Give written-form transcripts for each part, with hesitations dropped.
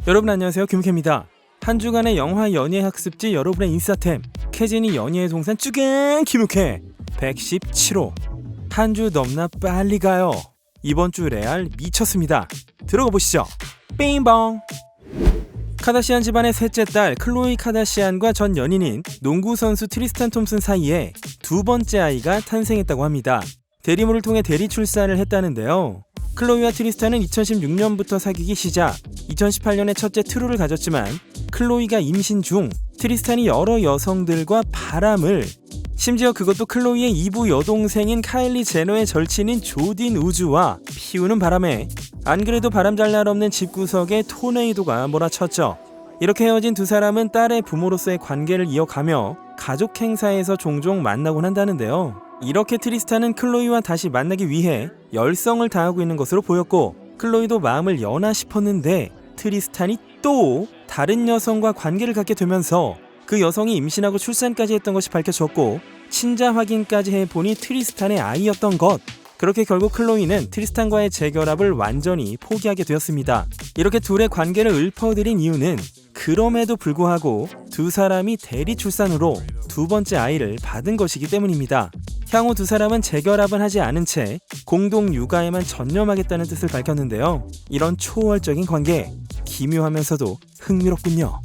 여러분 안녕하세요, 김우케입니다. 한 주간의 영화 연예 학습지 여러분의 인싸템, 캐진이 연예의 동산 쭈갱 김우케 117호. 한 주 넘나 빨리 가요. 이번 주 레알 미쳤습니다. 들어가 보시죠. 빙봉. 카다시안 집안의 셋째 딸 클로이 카다시안과 전 연인인 농구 선수 트리스탄 톰슨 사이에 두 번째 아이가 탄생했다고 합니다. 대리모를 통해 대리 출산을 했다는데요. 클로이와 트리스탄은 2016년부터 사귀기 시작, 2018년에 첫째 트루를 가졌지만 클로이가 임신 중 트리스탄이 여러 여성들과 바람을, 심지어 그것도 클로이의 이부 여동생인 카일리 제너의 절친인 조딘 우즈와 피우는 바람에 안 그래도 바람 잘 날 없는 집구석에 토네이도가 몰아쳤죠. 이렇게 헤어진 두 사람은 딸의 부모로서의 관계를 이어가며 가족 행사에서 종종 만나곤 한다는데요. 이렇게 트리스탄은 클로이와 다시 만나기 위해 열성을 다하고 있는 것으로 보였고, 클로이도 마음을 여나 싶었는데 트리스탄이 또 다른 여성과 관계를 갖게 되면서 그 여성이 임신하고 출산까지 했던 것이 밝혀졌고, 친자 확인까지 해보니 트리스탄의 아이였던 것. 그렇게 결국 클로이는 트리스탄과의 재결합을 완전히 포기하게 되었습니다. 이렇게 둘의 관계를 읊어드린 이유는 그럼에도 불구하고 두 사람이 대리 출산으로 두 번째 아이를 받은 것이기 때문입니다. 향후 두 사람은 재결합은 하지 않은 채 공동 육아에만 전념하겠다는 뜻을 밝혔는데요. 이런 초월적인 관계, 기묘하면서도 흥미롭군요.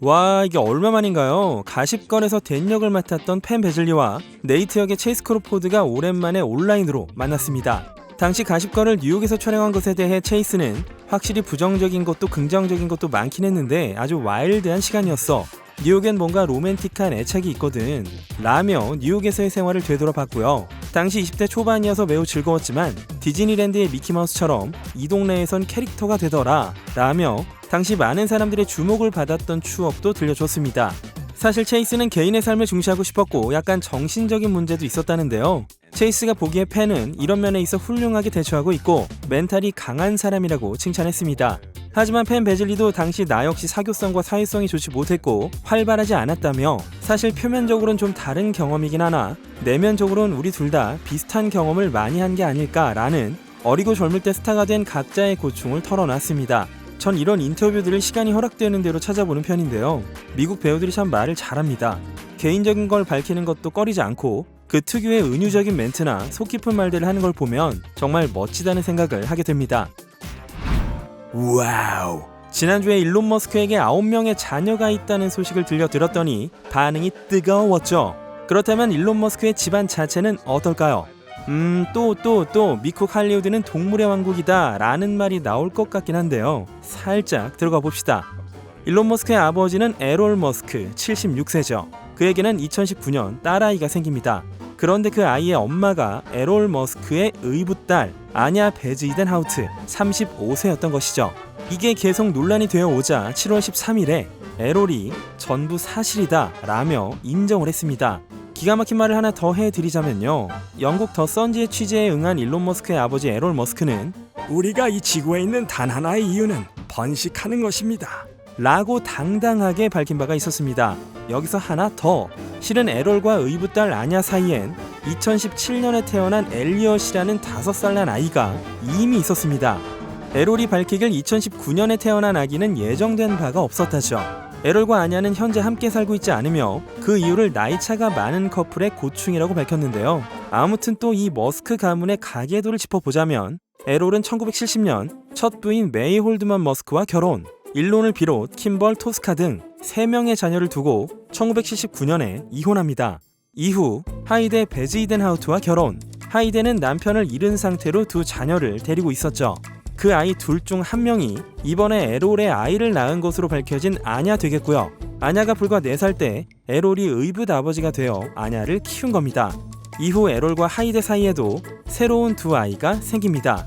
와, 이게 얼마만인가요? 가십걸에서 댄 역을 맡았던 펜 베즐리와 네이트 역의 체이스 크로포드가 오랜만에 온라인으로 만났습니다. 당시 가십걸을 뉴욕에서 촬영한 것에 대해 체이스는 확실히 부정적인 것도 긍정적인 것도 많긴 했는데 아주 와일드한 시간이었어. 뉴욕엔 뭔가 로맨틱한 애착이 있거든 라며 뉴욕에서의 생활을 되돌아봤고요. 당시 20대 초반이어서 매우 즐거웠지만 디즈니랜드의 미키마우스처럼 이 동네에선 캐릭터가 되더라 라며 당시 많은 사람들의 주목을 받았던 추억도 들려줬습니다. 사실 체이스는 개인의 삶을 중시하고 싶었고 약간 정신적인 문제도 있었다는데요. 체이스가 보기에 펜은 이런 면에 있어 훌륭하게 대처하고 있고 멘탈이 강한 사람이라고 칭찬했습니다. 하지만 펜 베즐리도 당시 나 역시 사교성과 사회성이 좋지 못했고 활발하지 않았다며, 사실 표면적으로는 좀 다른 경험이긴 하나 내면적으로는 우리 둘 다 비슷한 경험을 많이 한 게 아닐까라는 어리고 젊을 때 스타가 된 각자의 고충을 털어놨습니다. 전 이런 인터뷰들을 시간이 허락되는 대로 찾아보는 편인데요. 미국 배우들이 참 말을 잘합니다. 개인적인 걸 밝히는 것도 꺼리지 않고 그 특유의 은유적인 멘트나 속 깊은 말들을 하는 걸 보면 정말 멋지다는 생각을 하게 됩니다. 와우! 지난주에 일론 머스크에게 9명의 자녀가 있다는 소식을 들려드렸더니 반응이 뜨거웠죠. 그렇다면 일론 머스크의 집안 자체는 어떨까요? 또 미국 할리우드는 동물의 왕국이다 라는 말이 나올 것 같긴 한데요. 살짝 들어가 봅시다. 일론 머스크의 아버지는 에롤 머스크 76세죠. 그에게는 2019년 딸아이가 생깁니다. 그런데 그 아이의 엄마가 에롤 머스크의 의붓딸 아냐 베즈이덴하우트 35세였던 것이죠. 이게 계속 논란이 되어 오자 7월 13일에 에롤이 전부 사실이다 라며 인정을 했습니다. 기가 막힌 말을 하나 더 해드리자면요. 영국 더 선지의 취재에 응한 일론 머스크의 아버지 에롤 머스크는 우리가 이 지구에 있는 단 하나의 이유는 번식하는 것입니다 라고 당당하게 밝힌 바가 있었습니다. 여기서 하나 더, 실은 에롤과 의붓딸 아냐 사이엔 2017년에 태어난 엘리엇이라는 5살 난 아이가 이미 있었습니다. 에롤이 밝히길 2019년에 태어난 아기는 예정된 바가 없었다죠. 에롤과 아냐는 현재 함께 살고 있지 않으며 그 이유를 나이차가 많은 커플의 고충이라고 밝혔는데요. 아무튼 또 이 머스크 가문의 가계도를 짚어보자면 에롤은 1970년 첫 부인 메이 홀드만 머스크와 결혼, 일론을 비롯 킴벌 토스카 등 3명의 자녀를 두고 1979년에 이혼합니다. 이후 하이데 베즈이덴하우트와 결혼, 하이데는 남편을 잃은 상태로 두 자녀를 데리고 있었죠. 그 아이 둘 중 한 명이 이번에 에롤의 아이를 낳은 것으로 밝혀진 아냐 되겠고요. 아냐가 불과 4살 때 에롤이 의붓 아버지가 되어 아냐를 키운 겁니다. 이후 에롤과 하이데 사이에도 새로운 두 아이가 생깁니다.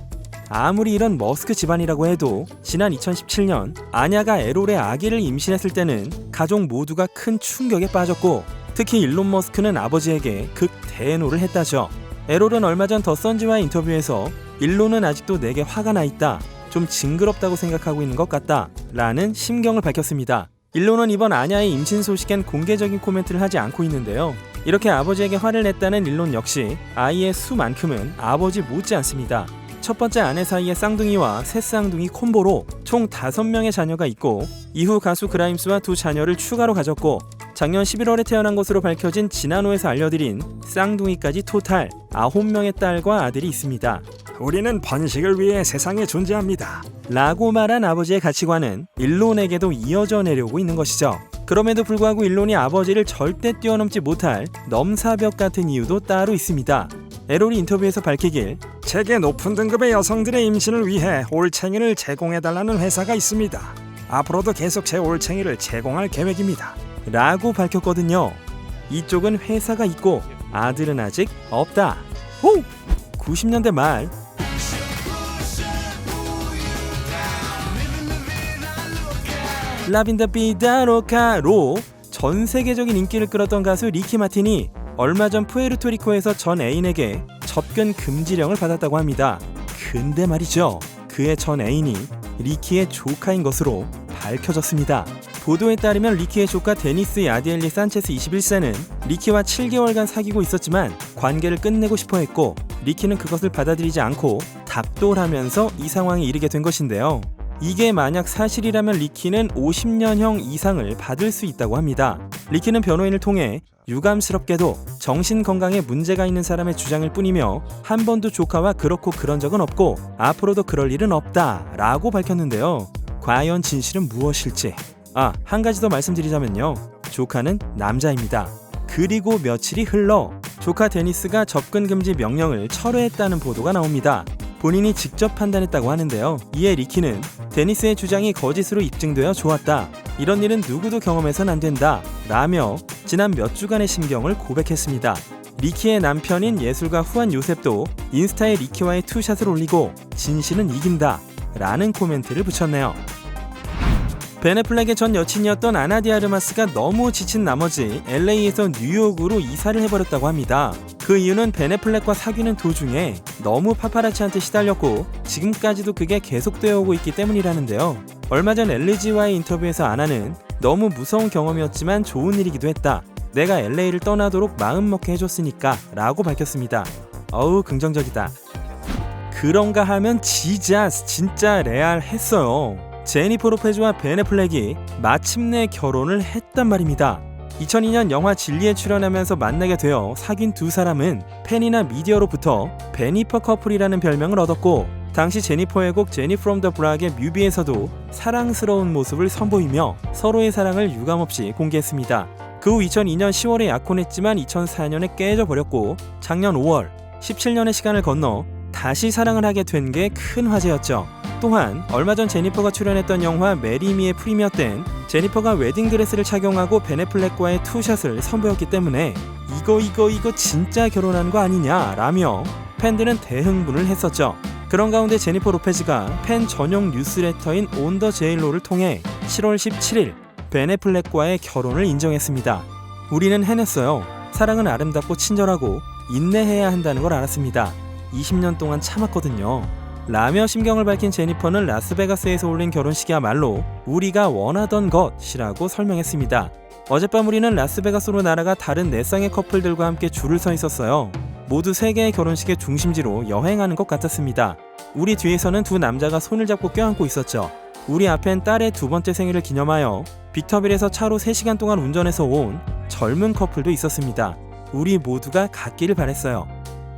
아무리 이런 머스크 집안이라고 해도 지난 2017년 아냐가 에롤의 아기를 임신했을 때는 가족 모두가 큰 충격에 빠졌고, 특히 일론 머스크는 아버지에게 극대노를 했다죠. 에롤은 얼마 전 더 선지와의 인터뷰에서 일론은 아직도 내게 화가 나 있다, 좀 징그럽다고 생각하고 있는 것 같다 라는 심경을 밝혔습니다. 일론은 이번 아냐의 임신 소식엔 공개적인 코멘트를 하지 않고 있는데요. 이렇게 아버지에게 화를 냈다는 일론 역시 아이의 수만큼은 아버지 못지 않습니다. 첫 번째 아내 사이의 쌍둥이와 새 쌍둥이 콤보로 총 5명의 자녀가 있고 이후 가수 그라임스와 2 자녀를 추가로 가졌고 작년 11월에 태어난 것으로 밝혀진 지나노에서 알려드린 쌍둥이까지 토탈 9명의 딸과 아들이 있습니다. 우리는 번식을 위해 세상에 존재합니다. 라고 말한 아버지의 가치관은 일론에게도 이어져 내려오고 있는 것이죠. 그럼에도 불구하고 일론이 아버지를 절대 뛰어넘지 못할 넘사벽 같은 이유도 따로 있습니다. 에롤이 인터뷰에서 밝히길 세계 높은 등급의 여성들의 임신을 위해 올챙이를 제공해달라는 회사가 있습니다. 앞으로도 계속 제 올챙이를 제공할 계획입니다. 라고 밝혔거든요. 이쪽은 회사가 있고 아들은 아직 없다. 호! 90년대 말 라빈다 비다로카로 전 세계적인 인기를 끌었던 가수 리키 마틴이 얼마 전 푸에르토리코에서 전 애인에게 접근 금지령을 받았다고 합니다. 근데 말이죠, 그의 전 애인이 리키의 조카인 것으로 밝혀졌습니다. 보도에 따르면 리키의 조카 데니스 야디엘리 산체스 21세는 리키와 7개월간 사귀고 있었지만 관계를 끝내고 싶어 했고 리키는 그것을 받아들이지 않고 답돌하면서 이 상황에 이르게 된 것인데요. 이게 만약 사실이라면 리키는 50년형 이상을 받을 수 있다고 합니다. 리키는 변호인을 통해 유감스럽게도 정신건강에 문제가 있는 사람의 주장일 뿐이며 한 번도 조카와 그렇고 그런 적은 없고 앞으로도 그럴 일은 없다 라고 밝혔는데요. 과연 진실은 무엇일지. 한 가지 더 말씀드리자면요, 조카는 남자입니다. 그리고 며칠이 흘러 조카 데니스가 접근 금지 명령을 철회했다는 보도가 나옵니다. 본인이 직접 판단했다고 하는데요. 이에 리키는 데니스의 주장이 거짓으로 입증되어 좋았다. 이런 일은 누구도 경험해선 안 된다. 라며 지난 몇 주간의 심경을 고백했습니다. 리키의 남편인 예술가 후안 요셉도 인스타에 리키와의 투샷을 올리고 진실은 이긴다 라는 코멘트를 붙였네요. 벤 애플렉의 전 여친이었던 아나 디 아르마스가 너무 지친 나머지 LA에서 뉴욕으로 이사를 해버렸다고 합니다. 그 이유는 벤 애플렉과 사귀는 도중에 너무 파파라치한테 시달렸고 지금까지도 그게 계속되어 오고 있기 때문이라는데요. 얼마 전 LG와의 인터뷰에서 아나는 너무 무서운 경험이었지만 좋은 일이기도 했다. 내가 LA를 떠나도록 마음먹게 해줬으니까 라고 밝혔습니다. 어우, 긍정적이다. 그런가 하면 진짜 레알했어요. 제니퍼 로페즈와 벤 애플렉이 마침내 결혼을 했단 말입니다. 2002년 영화 진리에 출연하면서 만나게 되어 사귄 2 사람은 팬이나 미디어로부터 베니퍼 커플이라는 별명을 얻었고 당시 제니퍼의 곡 제니 프롬 더 블락의 뮤비에서도 사랑스러운 모습을 선보이며 서로의 사랑을 유감없이 공개했습니다. 그 후 2002년 10월에 약혼했지만 2004년에 깨져버렸고 작년 5월 17년의 시간을 건너 다시 사랑을 하게 된 게 큰 화제였죠. 또한 얼마 전 제니퍼가 출연했던 영화 메리미의 프리미어 땐 제니퍼가 웨딩드레스를 착용하고 벤 애플렉과의 투샷을 선보였기 때문에 이거 진짜 결혼한 거 아니냐 라며 팬들은 대흥분을 했었죠. 그런 가운데 제니퍼 로페즈가 팬 전용 뉴스레터인 온 더 제일로를 통해 7월 17일 벤 애플렉과의 결혼을 인정했습니다. 우리는 해냈어요. 사랑은 아름답고 친절하고 인내해야 한다는 걸 알았습니다. 20년 동안 참았거든요. 라며 심경을 밝힌 제니퍼는 라스베가스에서 올린 결혼식이야말로 우리가 원하던 것이라고 설명했습니다. 어젯밤 우리는 라스베가스로 날아가 다른 4쌍의 커플들과 함께 줄을 서 있었어요. 모두 3개의 결혼식의 중심지로 여행하는 것 같았습니다. 우리 뒤에서는 2 남자가 손을 잡고 껴안고 있었죠. 우리 앞엔 딸의 2번째 생일을 기념하여 빅터빌에서 차로 3시간 동안 운전해서 온 젊은 커플도 있었습니다. 우리 모두가 같기를 바랬어요.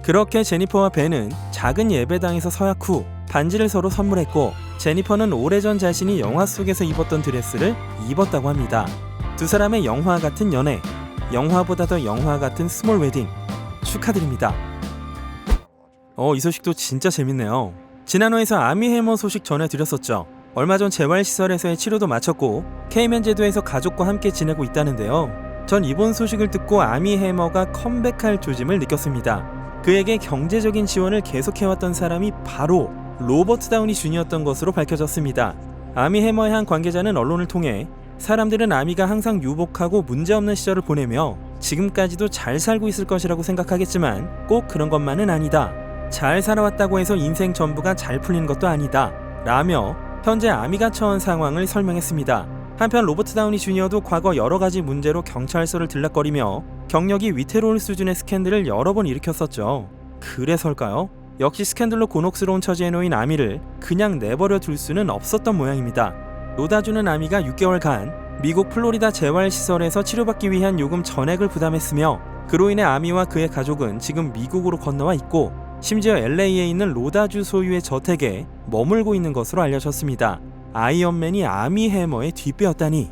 그렇게 제니퍼와 벤은 작은 예배당에서 서약 후 반지를 서로 선물했고 제니퍼는 오래전 자신이 영화 속에서 입었던 드레스를 입었다고 합니다. 2 사람의 영화 같은 연애, 영화보다 더 영화 같은 스몰 웨딩 축하드립니다. 이 소식도 진짜 재밌네요. 지난호에서 아미 해머 소식 전해드렸었죠. 얼마 전 재활시설에서의 치료도 마쳤고 케이맨 제도에서 가족과 함께 지내고 있다는데요. 전 이번 소식을 듣고 아미 해머가 컴백할 조짐을 느꼈습니다. 그에게 경제적인 지원을 계속해왔던 사람이 바로 로버트 다우니 주니어였던 것으로 밝혀졌습니다. 아미 해머의 한 관계자는 언론을 통해 사람들은 아미가 항상 유복하고 문제없는 시절을 보내며 지금까지도 잘 살고 있을 것이라고 생각하겠지만 꼭 그런 것만은 아니다. 잘 살아왔다고 해서 인생 전부가 잘 풀리는 것도 아니다. 라며 현재 아미가 처한 상황을 설명했습니다. 한편 로버트 다우니 주니어도 과거 여러 가지 문제로 경찰서를 들락거리며 경력이 위태로울 수준의 스캔들을 여러 번 일으켰었죠. 그래서일까요? 역시 스캔들로 곤혹스러운 처지에 놓인 아미를 그냥 내버려 둘 수는 없었던 모양입니다. 로다주는 아미가 6개월간 미국 플로리다 재활시설에서 치료받기 위한 요금 전액을 부담했으며 그로 인해 아미와 그의 가족은 지금 미국으로 건너와 있고 심지어 LA에 있는 로다주 소유의 저택에 머물고 있는 것으로 알려졌습니다. 아이언맨이 아미 해머의 뒷배였다니.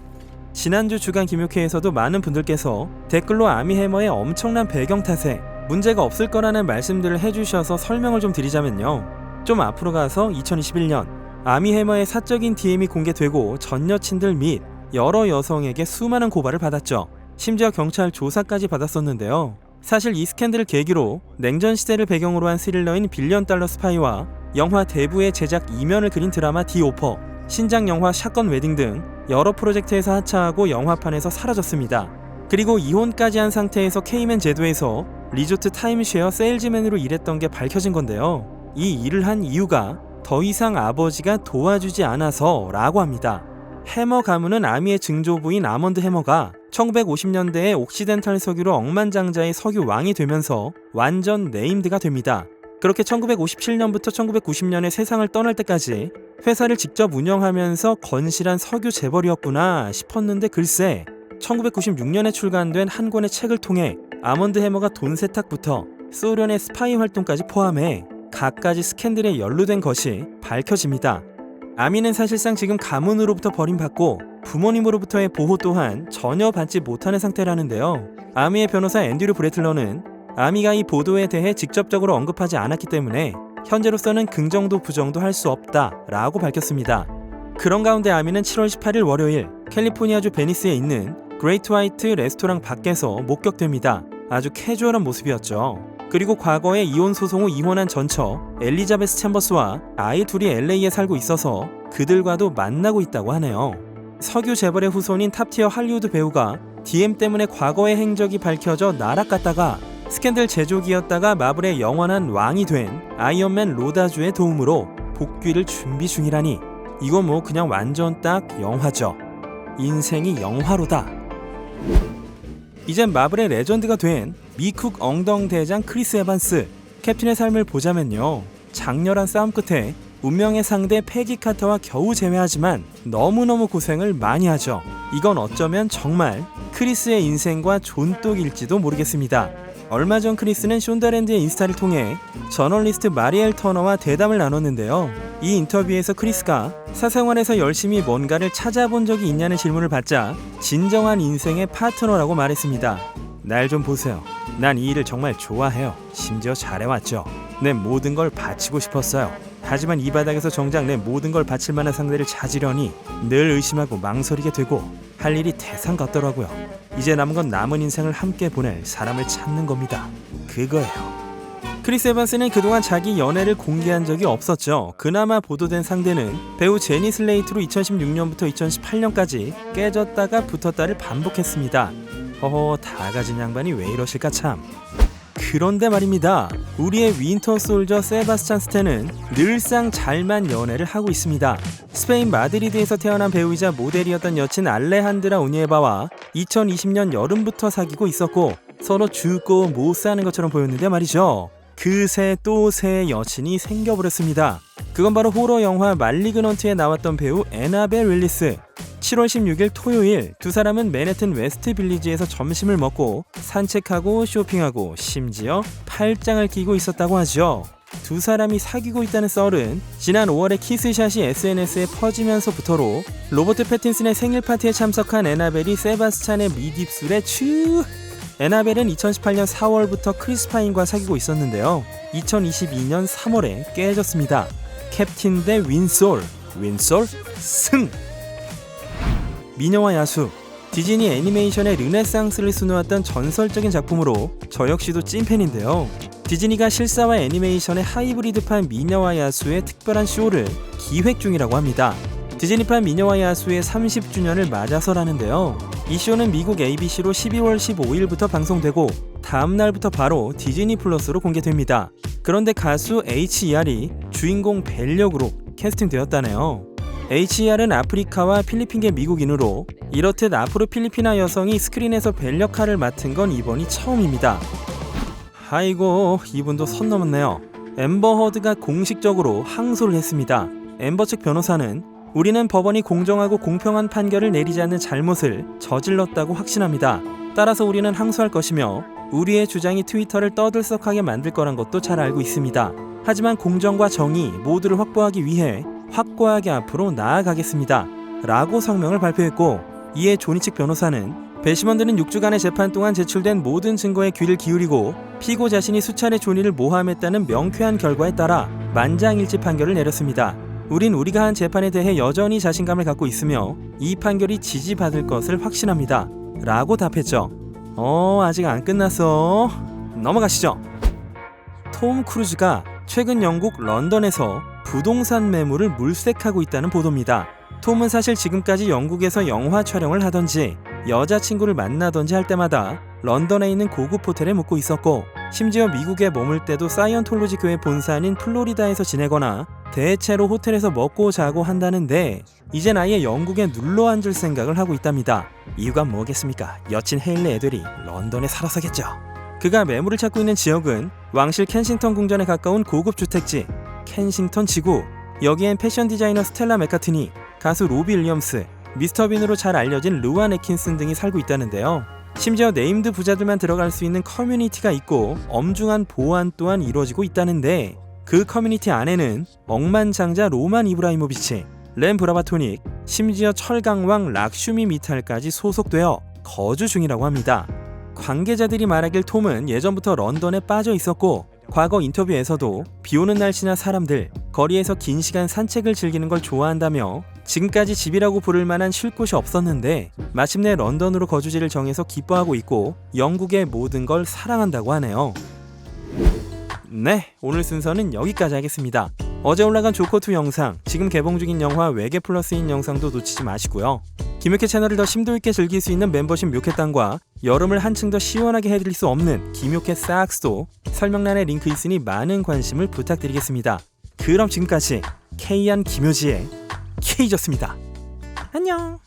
지난주 주간 김효케에서도 많은 분들께서 댓글로 아미 해머의 엄청난 배경 탓에 문제가 없을 거라는 말씀들을 해주셔서 설명을 좀 드리자면요. 좀 앞으로 가서 2021년 아미 해머의 사적인 DM이 공개되고 전 여친들 및 여러 여성에게 수많은 고발을 받았죠. 심지어 경찰 조사까지 받았었는데요. 사실 이 스캔들을 계기로 냉전 시대를 배경으로 한 스릴러인 빌리언 달러 스파이와 영화 대부의 제작 이면을 그린 드라마 디 오퍼, 신작 영화 샷건 웨딩 등 여러 프로젝트에서 하차하고 영화판에서 사라졌습니다. 그리고 이혼까지 한 상태에서 케이맨 제도에서 리조트 타임쉐어 세일즈맨으로 일했던 게 밝혀진 건데요. 이 일을 한 이유가 더 이상 아버지가 도와주지 않아서 라고 합니다. 해머 가문은 아미의 증조부인 아먼드 해머가 1950년대에 옥시덴탈 석유로 억만장자의 석유 왕이 되면서 완전 네임드가 됩니다. 그렇게 1957년부터 1990년에 세상을 떠날 때까지 회사를 직접 운영하면서 건실한 석유 재벌이었구나 싶었는데 글쎄 1996년에 출간된 한 권의 책을 통해 아먼드 해머가 돈 세탁부터 소련의 스파이 활동까지 포함해 갖가지 스캔들에 연루된 것이 밝혀집니다. 아미는 사실상 지금 가문으로부터 버림받고 부모님으로부터의 보호 또한 전혀 받지 못하는 상태라는데요. 아미의 변호사 앤드류 브래틀러는 아미가 이 보도에 대해 직접적으로 언급하지 않았기 때문에 현재로서는 긍정도 부정도 할 수 없다 라고 밝혔습니다. 그런 가운데 아미는 7월 18일 월요일 캘리포니아주 베니스에 있는 그레이트 화이트 레스토랑 밖에서 목격됩니다. 아주 캐주얼한 모습이었죠. 그리고 과거에 이혼 소송 후 이혼한 전처 엘리자베스 챔버스와 아이 둘이 LA에 살고 있어서 그들과도 만나고 있다고 하네요. 석유 재벌의 후손인 탑티어 할리우드 배우가 DM 때문에 과거의 행적이 밝혀져 나락갔다가 스캔들 제조기였다가 마블의 영원한 왕이 된 아이언맨 로다주의 도움으로 복귀를 준비 중이라니 이건 뭐 그냥 완전 딱 영화죠. 인생이 영화로다. 이젠 마블의 레전드가 된 미쿡 엉덩대장 크리스 에반스. 캡틴의 삶을 보자면요, 장렬한 싸움 끝에 운명의 상대 패기 카터와 겨우 제외하지만 너무너무 고생을 많이 하죠. 이건 어쩌면 정말 크리스의 인생과 존독일지도 모르겠습니다. 얼마 전 크리스는 숀다랜드의 인스타를 통해 저널리스트 마리엘 터너와 대담을 나눴는데요. 이 인터뷰에서 크리스가 사생활에서 열심히 뭔가를 찾아본 적이 있냐는 질문을 받자 진정한 인생의 파트너라고 말했습니다. 날 좀 보세요. 난 이 일을 정말 좋아해요. 심지어 잘해왔죠. 내 모든 걸 바치고 싶었어요. 하지만 이 바닥에서 정작 내 모든 걸 바칠 만한 상대를 찾으려니 늘 의심하고 망설이게 되고 할 일이 태산 같더라고요. 이제 남은 건 남은 인생을 함께 보낼 사람을 찾는 겁니다. 그거예요. 크리스 에반스는 그동안 자기 연애를 공개한 적이 없었죠. 그나마 보도된 상대는 배우 제니 슬레이트로 2016년부터 2018년까지 깨졌다가 붙었다를 반복했습니다. 허허, 다 가진 양반이 왜 이러실까 참. 그런데 말입니다. 우리의 윈터 솔저 세바스찬 스탠은 늘상 잘만 연애를 하고 있습니다. 스페인 마드리드에서 태어난 배우이자 모델이었던 여친 알레한드라 오니에바와 2020년 여름부터 사귀고 있었고 서로 죽고 못 사는 것처럼 보였는데 말이죠. 그새 또 새 여친이 생겨버렸습니다. 그건 바로 호러 영화 말리그넌트에 나왔던 배우 애나벨 윌리스. 7월 16일 토요일 두 사람은 맨해튼 웨스트 빌리지에서 점심을 먹고 산책하고 쇼핑하고 심지어 팔짱을 끼고 있었다고 하죠. 두 사람이 사귀고 있다는 썰은 지난 5월에 키스샷이 SNS에 퍼지면서부터로 로버트 패틴슨의 생일 파티에 참석한 애나벨이 세바스찬의 밑입술에 츄. 애나벨은 2018년 4월부터 크리스 파인과 사귀고 있었는데요. 2022년 3월에 깨졌습니다. 캡틴 대 윈솔, 윈솔 승! 미녀와 야수. 디즈니 애니메이션의 르네상스를 수놓았던 전설적인 작품으로 저 역시도 찐팬인데요. 디즈니가 실사와 애니메이션의 하이브리드판 미녀와 야수의 특별한 쇼를 기획 중이라고 합니다. 디즈니판 미녀와 야수의 30주년을 맞아서라는데요. 이 쇼는 미국 ABC로 12월 15일부터 방송되고 다음 날부터 바로 디즈니 플러스로 공개됩니다. 그런데 가수 HER이 주인공 벨역으로 캐스팅되었다네요. HER은 아프리카와 필리핀계 미국인으로 이렇듯 앞으로 필리피나 여성이 스크린에서 벨 역할을 맡은 건 이번이 처음입니다. 아이고, 이분도 선 넘었네요. 앰버 허드가 공식적으로 항소를 했습니다. 앰버 측 변호사는 우리는 법원이 공정하고 공평한 판결을 내리지 않는 잘못을 저질렀다고 확신합니다. 따라서 우리는 항소할 것이며 우리의 주장이 트위터를 떠들썩하게 만들 거란 것도 잘 알고 있습니다. 하지만 공정과 정의 모두를 확보하기 위해 확고하게 앞으로 나아가겠습니다. 라고 성명을 발표했고, 이에 조니 측 변호사는 배심원들은 6주간의 재판 동안 제출된 모든 증거에 귀를 기울이고 피고 자신이 수차례 조니를 모함했다는 명쾌한 결과에 따라 만장일치 판결을 내렸습니다. 우린 우리가 한 재판에 대해 여전히 자신감을 갖고 있으며 이 판결이 지지받을 것을 확신합니다. 라고 답했죠. 아직 안 끝났어. 넘어가시죠. 톰 크루즈가 최근 영국 런던에서 부동산 매물을 물색하고 있다는 보도입니다. 톰은 사실 지금까지 영국에서 영화 촬영을 하던지 여자친구를 만나던지 할 때마다 런던에 있는 고급 호텔에 묵고 있었고, 심지어 미국에 머물 때도 사이언톨로지 교회 본사인 플로리다에서 지내거나 대체로 호텔에서 먹고 자고 한다는데, 이젠 아예 영국에 눌러 앉을 생각을 하고 있답니다. 이유가 뭐겠습니까? 여친 헤일리 애들이 런던에 살아서겠죠. 그가 매물을 찾고 있는 지역은 왕실 켄싱턴 궁전에 가까운 고급 주택지 켄싱턴 지구. 여기엔 패션 디자이너 스텔라 맥카트니, 가수 로비 윌리엄스, 미스터 빈으로 잘 알려진 르완 애킨슨 등이 살고 있다는데요. 심지어 네임드 부자들만 들어갈 수 있는 커뮤니티가 있고 엄중한 보안 또한 이루어지고 있다는데, 그 커뮤니티 안에는 억만장자 로만 이브라이모비치, 렘 브라바토닉, 심지어 철강왕 락슈미 미탈까지 소속되어 거주 중이라고 합니다. 관계자들이 말하길 톰은 예전부터 런던에 빠져 있었고, 과거 인터뷰에서도 비오는 날씨나 사람들, 거리에서 긴 시간 산책을 즐기는 걸 좋아한다며 지금까지 집이라고 부를 만한 쉴 곳이 없었는데 마침내 런던으로 거주지를 정해서 기뻐하고 있고 영국의 모든 걸 사랑한다고 하네요. 네, 오늘 순서는 여기까지 하겠습니다. 어제 올라간 조커2 영상, 지금 개봉 중인 영화 외계 플러스인 영상도 놓치지 마시고요. 김효캐 채널을 더 심도 있게 즐길 수 있는 멤버십 묘캐땅과 여름을 한층 더 시원하게 해드릴 수 없는 김효캐 싹스도 설명란에 링크 있으니 많은 관심을 부탁드리겠습니다. 그럼 지금까지 K한 김효지의 K였습니다. 안녕.